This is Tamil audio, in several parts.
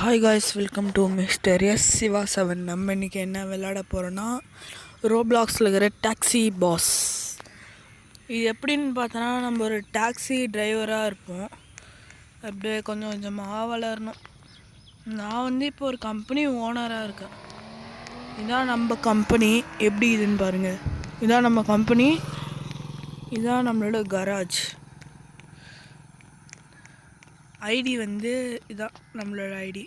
Hi guys, welcome to mister S Siva 7. நம்ம இன்றைக்கி என்ன விளையாட போகிறோன்னா, ரோப்ளாக்ஸில் இருக்கிற டாக்ஸி பாஸ். இது எப்படின்னு பார்த்தோன்னா, நம்ம ஒரு டாக்ஸி டிரைவராக இருப்போம். அப்படியே கொஞ்சம் கொஞ்சமாக வளரணும். நான் இப்போ ஒரு கம்பெனி ஓனராக இருக்கேன். இதான் நம்ம கம்பெனி. எப்படி இதுன்னு பாருங்கள். இதான் நம்ம கம்பெனி. இதான் நம்மளோட கராஜ். ஐடி இதான் நம்மளோட ஐடி.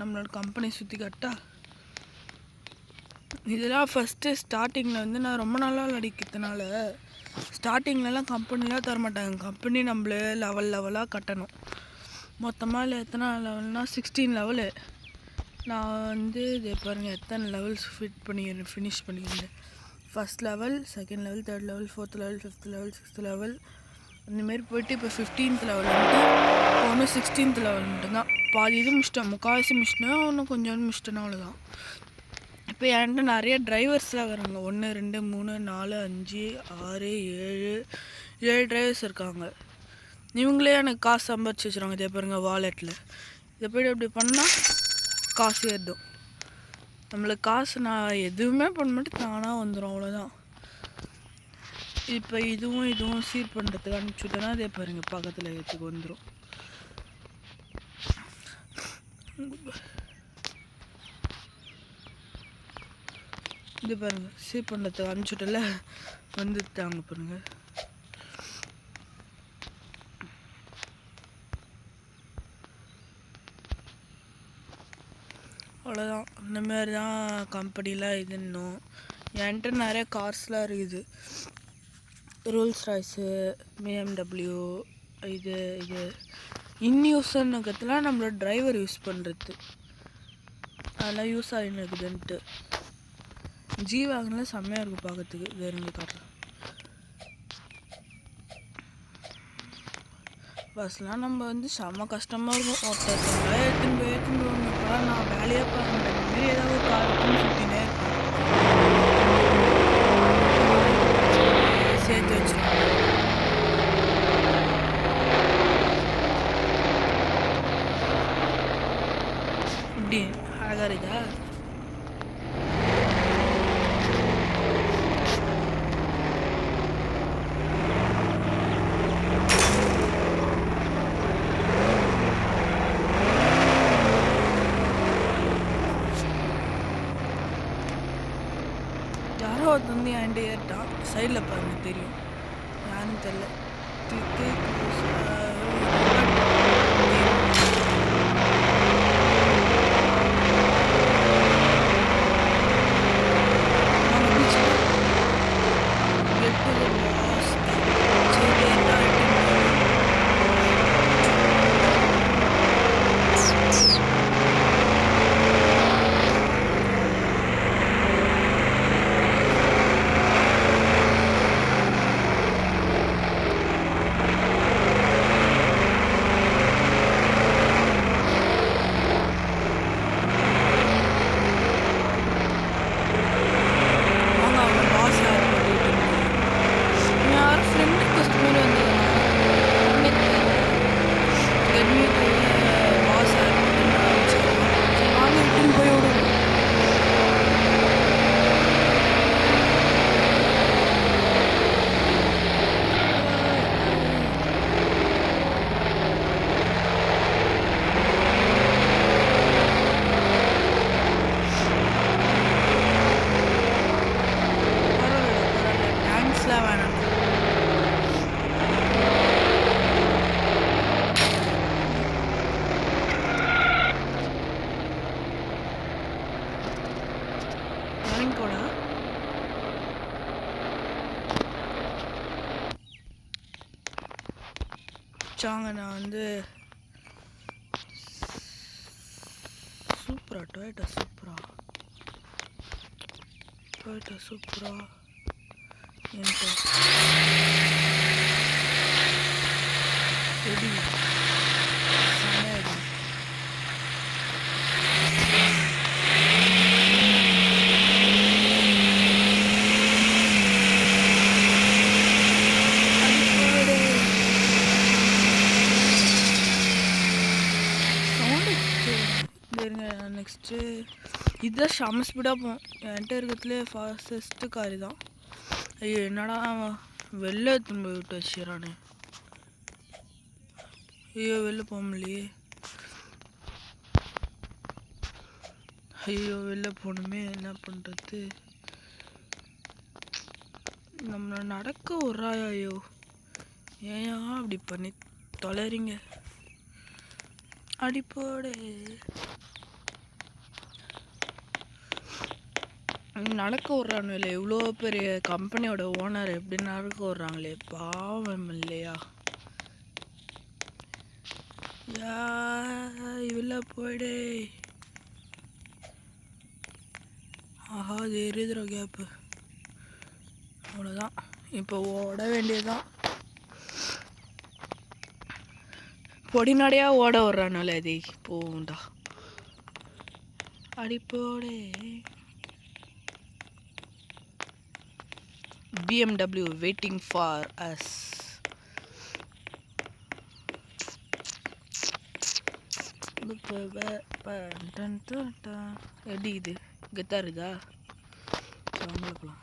நம்மளோட கம்பெனி சுற்றி காட்டா. இதெல்லாம் ஃபஸ்ட்டு ஸ்டார்டிங்கில் நான் ரொம்ப நாளாக விளையாடிக்கிறதுனால ஸ்டார்டிங்லலாம் கம்பெனிலாம் தரமாட்டாங்க. கம்பெனி நம்மளே லெவலாக கட்டணும். மொத்தமாக இல்லை எத்தனை லெவல்னால் 16 லெவலு. நான் இது பாருங்கள் எத்தனை லெவல்ஸ் ஃபினிஷ் பண்ணிக்கிறேன். First level, second level, third level, fourth level, fifth level, sixth level, அந்தமாரி போய்ட்டு இப்போ 15th லெவல் இப்போ ஒன்று 16th லெவல் மட்டும்தான். பாதி இது முடிச்சிட்டேன், முக்கால்வாசி முடிச்சிட்டேன், இன்னும் கொஞ்சம் முடிச்சிட்டேன், அவ்வளோதான். இப்போ என்கிட்ட நிறைய டிரைவர்ஸ்லாம் வராங்க. 1 2 3 4 5 6 7 டிரைவர்ஸ் இருக்காங்க. இவங்களே எனக்கு காசு சம்பாரிச்சு வச்சுருவாங்க. இதே பாருங்கள் வாலெட்டில். இதை போய்ட்டு அப்படி பண்ணால் காசு ஏறும். நம்மளுக்கு காசு நான் எதுவுமே பண்ண மாட்டேன், தானாக வந்துடும், அவ்வளோதான். இப்போ இதுவும் சீர் பண்ணுறதுக்கு அனுப்பிச்சுட்டேன்னா அதே பாருங்கள் பக்கத்தில் எடுத்துக்கு வந்துடும். இது பாருங்கள் சீர் பண்ணுறதுக்கு அனுப்பிச்சுட்டல வந்துட்டாங்க பாருங்கள். அவ்வளோதான். இந்தமாரி தான் கம்பெனிலாம் இன்னும் என்கிட்ட நிறைய கார்ஸ்லாம் இருக்குது. ரோல்ஸ் ராய்ஸு, BMW, இது இன்னியூஸ்ன்னுக்கிறதுலாம் நம்மளோட டிரைவர் யூஸ் பண்ணுறது. அதெல்லாம் யூஸ் ஆகினுக்குதுன்ட்டு. ஜி-வாகனில் செம்மையாக இருக்கும் பார்க்கறதுக்கு. இது இருந்து காட்டுறேன். பஸ்லாம் நம்ம செம்ம கஷ்டமாக இருக்கும். ஒருத்தர் எடுத்துன்னு போய் இப்போலாம் நான் வேலையாக பார்க்க மாட்டேன். ஏதாவது ஒரு காலத்துன்னு சுற்றினே இருப்பேன். சேர்த்து வச்சுருக்கேன். இப்படி அழகாக இருக்கா? யாரோ ஒருத்தர் என்கிட்ட ஏறிட்டான். சைடில் பாருங்க, தெரியும் யாருன்னு தெரியல. சாங்க நான் டொயோட்டா சூப்பரா என்கிட்ட எப்படி ஃபஸ்ட்டு இதுதான் செம ஸ்பீடாக போகும். என்கிட்ட இருக்கிறதுலே ஃபாஸ்டஸ்ட்டு கார் தான். ஐயோ என்னடா வெளில எடுத்துன்னு போய் விட்டு வச்சுக்கிறானே. ஐயோ வெளில போக முடியலையே. ஐயோ வெளில போகணுமே, என்ன பண்ணுறது? நம்மளை நடக்க விட்றாயா? ஐயோ ஏன் அப்படி பண்ணி தொலைறீங்க? அடிப்போடு நடக்க விட்றானுங்களே. இவ்வளோ பெரிய கம்பெனியோட ஓனர் எப்படி நடக்க விட்றாங்களே, பாவம் இல்லையா? இவ்வளோ போயிடு. ஆஹா அது எரியுதுற கேப்பு. அவ்வளோதான், இப்போ ஓட வேண்டியதுதான். பொடிநாடையா ஓட விட்றானுல அது bonda. அடிப்போடே. BMW waiting for us. எப்படி இது கெத்தா இருக்குதா? அவங்களுக்குலாம்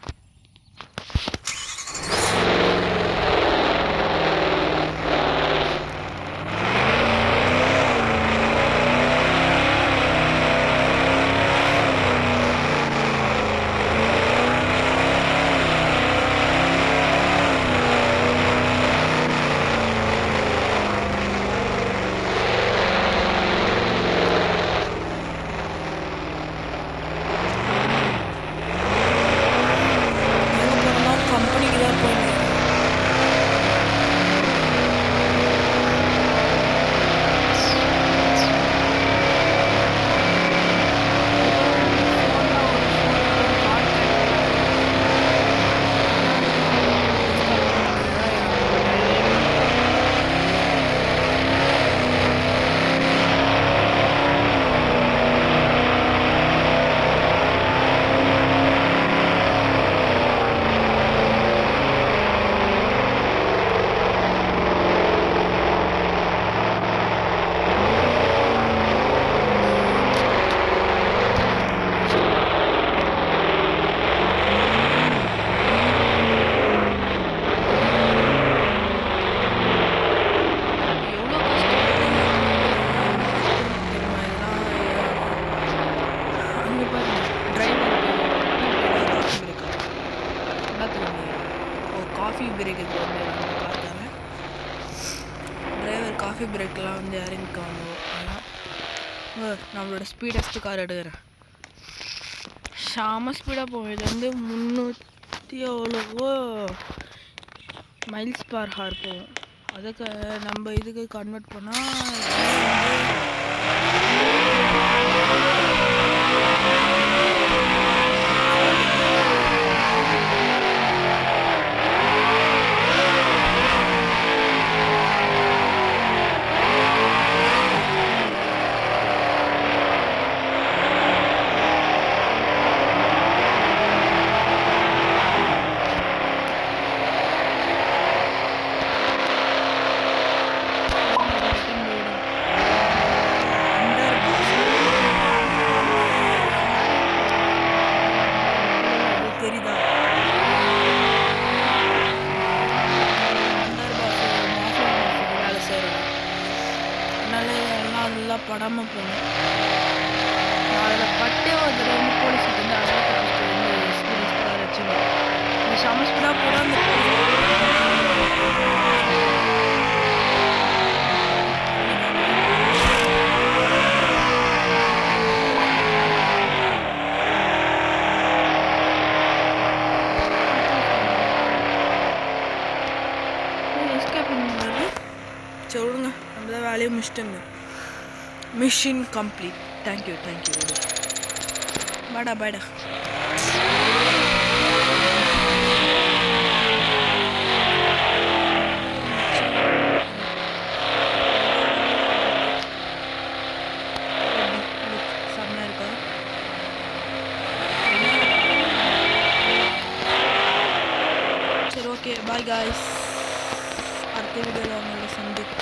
காஃபி பிரேக்கு வந்து பார்த்தாங்க. டிரைவர் காஃபி பிரேக்கெலாம் வந்து இறங்கிக்காங்க. ஆனால் நம்மளோட ஸ்பீடஸ்ட்டு கார் எடுக்கிறேன். செம ஸ்பீடாக போகும். இது வந்து 300 எவ்வளவோ மைல்ஸ் பர் ஹவர் போகும். அதுக்கு நம்ம இதுக்கு கன்வெர்ட் பண்ணால் அதெல்லாம் படாமல் போகணும். நான் அதில் பட்டே ஒரு தடவை வந்து போலீஸ் வந்து அழைச்சிட்டு வந்து ஸ்பீடாக வச்சுக்கணும். இந்த செம ஸ்பீடாக போனால் அந்த சரி விடுங்க, நம்ம தான் வேலையை முடிச்சிட்டோங்க. Machine complete. தேங்க்யூ. பாய்டா. செம்மையாக இருக்கா? சரி ஓகே, பாய் காய்ஸ். அடுத்த வீடியோவில் அவங்கள சந்திப்போம்.